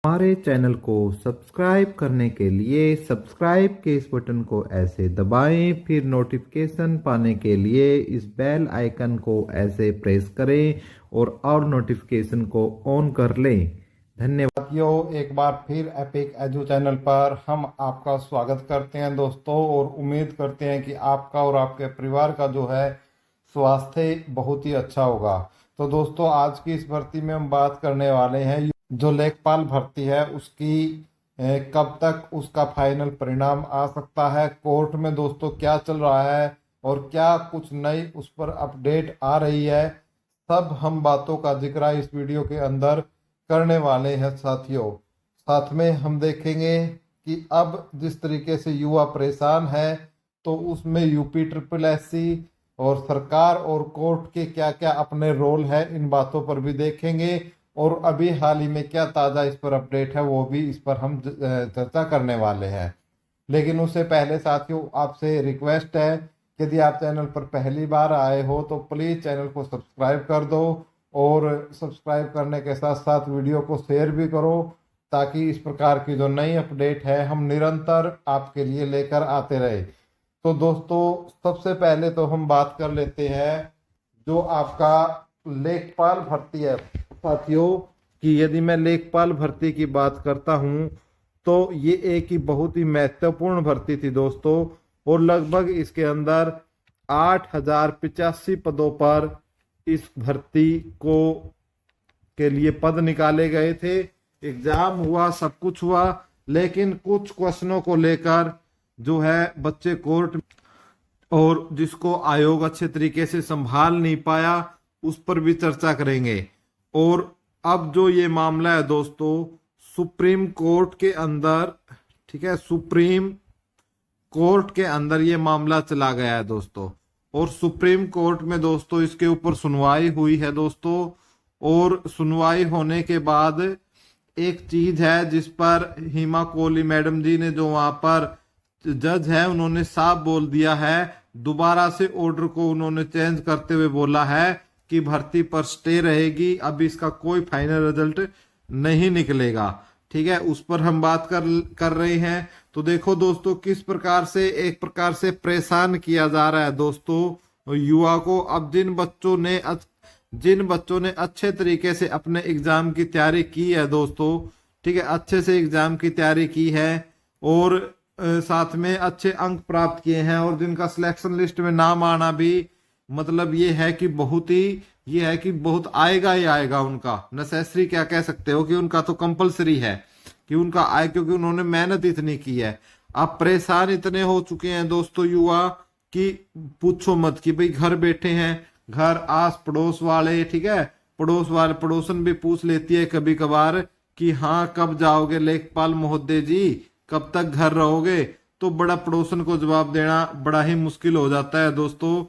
हमारे चैनल को सब्सक्राइब करने के लिए सब्सक्राइब के इस बटन को ऐसे दबाएं, फिर नोटिफिकेशन पाने के लिए इस बेल आइकन को ऐसे प्रेस करें और नोटिफिकेशन को ऑन कर लें। धन्यवाद। साथियों, एक बार फिर एपिक एजू चैनल पर हम आपका स्वागत करते हैं दोस्तों, और उम्मीद करते हैं कि आपका और आपके परिवार का जो है स्वास्थ्य बहुत ही अच्छा होगा। तो दोस्तों, आज की इस भर्ती में हम बात करने वाले हैं जो लेखपाल भर्ती है उसकी कब तक उसका फाइनल परिणाम आ सकता है, कोर्ट में दोस्तों क्या चल रहा है और क्या कुछ नई उस पर अपडेट आ रही है। सब हम बातों का जिक्र इस वीडियो के अंदर करने वाले हैं साथियों। साथ में हम देखेंगे कि अब जिस तरीके से युवा परेशान है तो उसमें यूपी ट्रिपल एससी और सरकार और कोर्ट के क्या क्या अपने रोल है, इन बातों पर भी देखेंगे। और अभी हाल ही में क्या ताज़ा इस पर अपडेट है वो भी इस पर हम चर्चा करने वाले हैं। लेकिन उससे पहले साथियों, आपसे रिक्वेस्ट है, यदि आप चैनल पर पहली बार आए हो तो प्लीज़ चैनल को सब्सक्राइब कर दो, और सब्सक्राइब करने के साथ साथ वीडियो को शेयर भी करो, ताकि इस प्रकार की जो नई अपडेट है हम निरंतर आपके लिए लेकर आते रहे। तो दोस्तों, सबसे पहले तो हम बात कर लेते हैं जो आपका लेखपाल भर्ती है साथियों, कि यदि मैं लेखपाल भर्ती की बात करता हूं तो ये एक ही बहुत ही महत्वपूर्ण भर्ती थी दोस्तों, और लगभग इसके अंदर 8,085 पदों पर इस भर्ती को के लिए पद निकाले गए थे। एग्जाम हुआ, सब कुछ हुआ, लेकिन कुछ क्वेश्चनों को लेकर जो है बच्चे कोर्ट और जिसको आयोग अच्छे तरीके से संभाल नहीं पाया, उस पर भी चर्चा करेंगे। और अब जो ये मामला है दोस्तों, सुप्रीम कोर्ट के अंदर, ठीक है, सुप्रीम कोर्ट के अंदर ये मामला चला गया है दोस्तों, और सुप्रीम कोर्ट में दोस्तों इसके ऊपर सुनवाई हुई है दोस्तों। और सुनवाई होने के बाद एक चीज है जिस पर हिमा कोहली मैडम जी ने, जो वहां पर जज है, उन्होंने साफ बोल दिया है, दोबारा से ऑर्डर को उन्होंने चेंज करते हुए बोला है कि भर्ती पर स्टे रहेगी, अब इसका कोई फाइनल रिजल्ट नहीं निकलेगा। ठीक है, उस पर हम बात कर रहे हैं। तो देखो दोस्तों, किस प्रकार से एक प्रकार से परेशान किया जा रहा है दोस्तों युवा को। अब जिन बच्चों ने अच्छे तरीके से अपने एग्जाम की तैयारी की है दोस्तों, ठीक है, अच्छे से एग्जाम की तैयारी की है और साथ में अच्छे अंक प्राप्त किए हैं, और जिनका सिलेक्शन लिस्ट में नाम आना भी मतलब ये है कि बहुत आएगा ही आएगा, उनका नेसेसरी क्या कह सकते हो कि उनका तो कंपलसरी है कि उनका आए, क्योंकि उन्होंने मेहनत इतनी की है। अब परेशान इतने हो चुके हैं दोस्तों युवा कि पूछो मत, कि भाई घर बैठे हैं, घर आस पड़ोस वाले, ठीक है, पड़ोसन भी पूछ लेती है कभी कभार कि हाँ कब जाओगे लेखपाल महोदय जी, कब तक घर रहोगे। तो बड़ा पड़ोसन को जवाब देना बड़ा ही मुश्किल हो जाता है दोस्तों।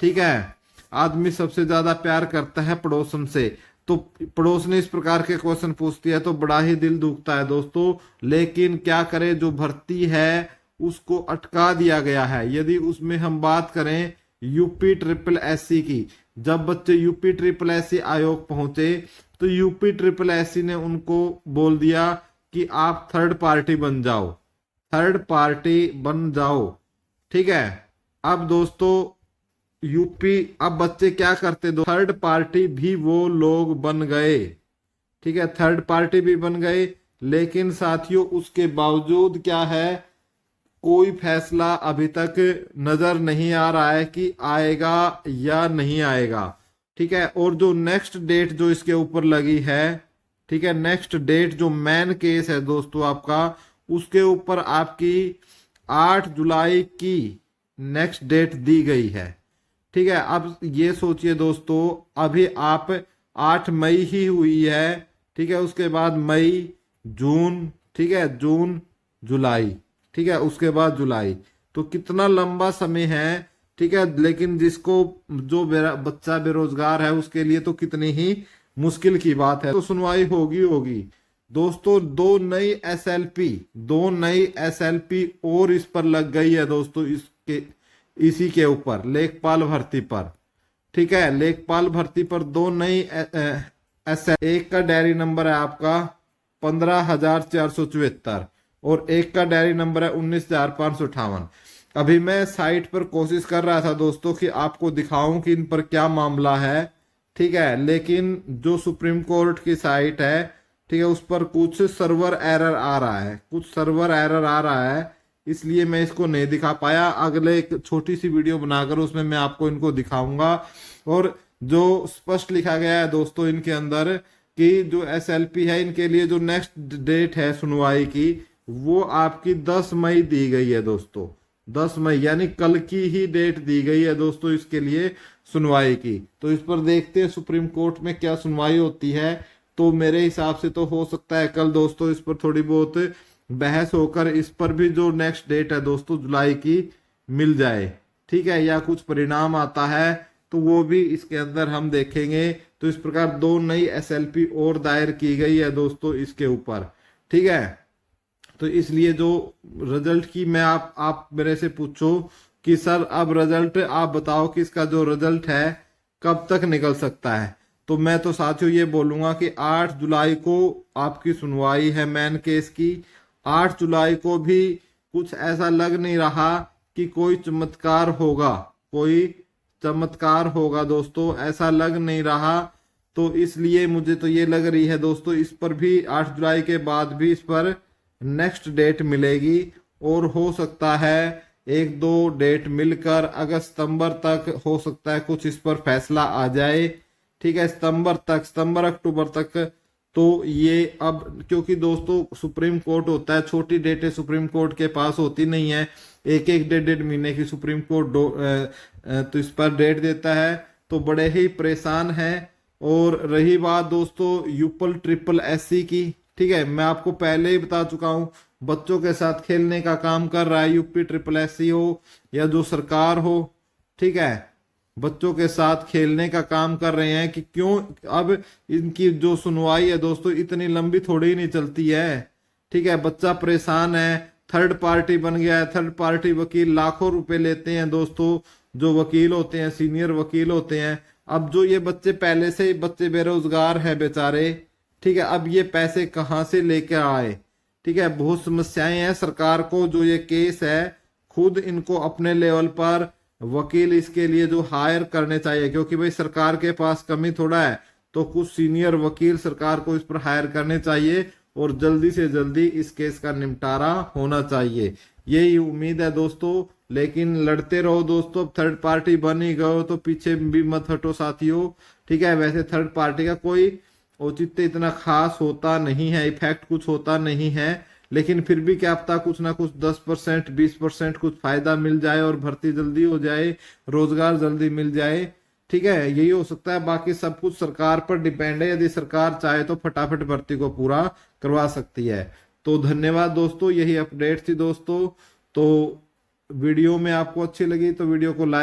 ठीक है, आदमी सबसे ज्यादा प्यार करता है पड़ोसन से, तो पड़ोस ने इस प्रकार के क्वेश्चन पूछती है तो बड़ा ही दिल दुखता है दोस्तों। लेकिन क्या करे, जो भर्ती है उसको अटका दिया गया है। यदि उसमें हम बात करें यूपी ट्रिपल एससी की, जब बच्चे यूपी ट्रिपल एससी आयोग पहुंचे तो यूपी ट्रिपल एससी ने उनको बोल दिया कि आप थर्ड पार्टी बन जाओ, थर्ड पार्टी बन जाओ। ठीक है, अब दोस्तों अब बच्चे क्या करते दो, थर्ड पार्टी भी वो लोग बन गए। ठीक है, थर्ड पार्टी भी बन गए, लेकिन साथियों उसके बावजूद क्या है, कोई फैसला अभी तक नजर नहीं आ रहा है कि आएगा या नहीं आएगा। ठीक है, और जो नेक्स्ट डेट जो इसके ऊपर लगी है, ठीक है, नेक्स्ट डेट जो मेन केस है दोस्तों आपका, उसके ऊपर आपकी 8 जुलाई की नेक्स्ट डेट दी गई है। ठीक है, अब ये सोचिए दोस्तों, अभी आप 8 मई ही हुई है, ठीक है, उसके बाद मई, जून, ठीक है, जून, जुलाई, ठीक है, उसके बाद जुलाई, तो कितना लंबा समय है। ठीक है, लेकिन जो बच्चा बेरोजगार है उसके लिए तो कितनी ही मुश्किल की बात है। तो सुनवाई होगी दोस्तों। दो नई एसएलपी और इस पर लग गई है दोस्तों, इसी के ऊपर लेखपाल भर्ती पर। ठीक है, लेखपाल भर्ती पर दो नई एक का डायरी नंबर है आपका 15,474 और एक का डायरी नंबर है 19,558। अभी मैं साइट पर कोशिश कर रहा था दोस्तों कि आपको दिखाऊं कि इन पर क्या मामला है, ठीक है, लेकिन जो सुप्रीम कोर्ट की साइट है, ठीक है, उस पर कुछ सर्वर एरर आ रहा है, कुछ सर्वर एरर आ रहा है, इसलिए मैं इसको नहीं दिखा पाया। अगले एक छोटी सी वीडियो बनाकर उसमें मैं आपको इनको दिखाऊंगा। और जो स्पष्ट लिखा गया है दोस्तों इनके अंदर कि जो एसएलपी है इनके लिए जो नेक्स्ट डेट है सुनवाई की, वो आपकी 10 मई दी गई है दोस्तों। 10 मई यानी कल की ही डेट दी गई है दोस्तों इसके लिए सुनवाई की। तो इस पर देखते हैं सुप्रीम कोर्ट में क्या सुनवाई होती है। तो मेरे हिसाब से तो हो सकता है कल दोस्तों इस पर थोड़ी बहुत बहस होकर इस पर भी जो नेक्स्ट डेट है दोस्तों जुलाई की मिल जाए, ठीक है, या कुछ परिणाम आता है तो वो भी इसके अंदर हम देखेंगे। तो इस प्रकार 2 नई एसएलपी और दायर की गई है दोस्तों इसके ऊपर, ठीक है। तो इसलिए जो रिजल्ट की मैं आप मेरे से पूछो कि सर अब रिजल्ट आप बताओ कि इसका जो रिजल्ट है कब तक निकल सकता है, तो मैं तो साथियों ये बोलूंगा कि 8 जुलाई को आपकी सुनवाई है मेन केस की। 8 जुलाई को भी कुछ ऐसा लग नहीं रहा कि कोई चमत्कार होगा, कोई चमत्कार होगा दोस्तों, ऐसा लग नहीं रहा। तो इसलिए मुझे तो ये लग रही है दोस्तों इस पर भी 8 जुलाई के बाद भी इस पर नेक्स्ट डेट मिलेगी और हो सकता है 1-2 डेट मिलकर अगस्त सितंबर तक हो सकता है कुछ इस पर फैसला आ जाए, ठीक है, सितंबर अक्टूबर तक। तो ये अब क्योंकि दोस्तों सुप्रीम कोर्ट होता है, छोटी डेटें सुप्रीम कोर्ट के पास होती नहीं है, एक एक डेढ़ महीने की सुप्रीम कोर्ट तो इस पर डेट देता है, तो बड़े ही परेशान हैं। और रही बात दोस्तों यूपल ट्रिपल एससी की, ठीक है, मैं आपको पहले ही बता चुका हूं बच्चों के साथ खेलने का काम कर रहा है यूपी ट्रिपल एससी हो या जो सरकार हो, ठीक है, बच्चों के साथ खेलने का काम कर रहे हैं कि क्यों अब इनकी जो सुनवाई है दोस्तों इतनी लंबी थोड़ी ही नहीं चलती है, ठीक है, बच्चा परेशान है, थर्ड पार्टी बन गया है, थर्ड पार्टी वकील लाखों रुपए लेते हैं दोस्तों, जो वकील होते हैं सीनियर वकील होते हैं। अब जो ये बच्चे पहले से ही बच्चे बेरोजगार हैं बेचारे, ठीक है, अब ये पैसे कहाँ से लेके आए, ठीक है, बहुत समस्याएं हैं। सरकार को जो ये केस है खुद इनको अपने लेवल पर वकील इसके लिए जो हायर करने चाहिए, क्योंकि भाई सरकार के पास कमी थोड़ा है, तो कुछ सीनियर वकील सरकार को इस पर हायर करने चाहिए और जल्दी से जल्दी इस केस का निपटारा होना चाहिए, यही उम्मीद है दोस्तों। लेकिन लड़ते रहो दोस्तों, थर्ड पार्टी बन ही गए तो पीछे भी मत हटो साथियों, ठीक है। वैसे थर्ड पार्टी का कोई औचित्य इतना खास होता नहीं है, इफेक्ट कुछ होता नहीं है, लेकिन फिर भी क्या पता कुछ ना कुछ 10% 20% कुछ फायदा मिल जाए और भर्ती जल्दी हो जाए, रोजगार जल्दी मिल जाए, ठीक है, यही हो सकता है। बाकी सब कुछ सरकार पर डिपेंड है, यदि सरकार चाहे तो फटाफट भर्ती को पूरा करवा सकती है। तो धन्यवाद दोस्तों, यही अपडेट थी दोस्तों। तो वीडियो में आपको अच्छी लगी तो वीडियो को लाइक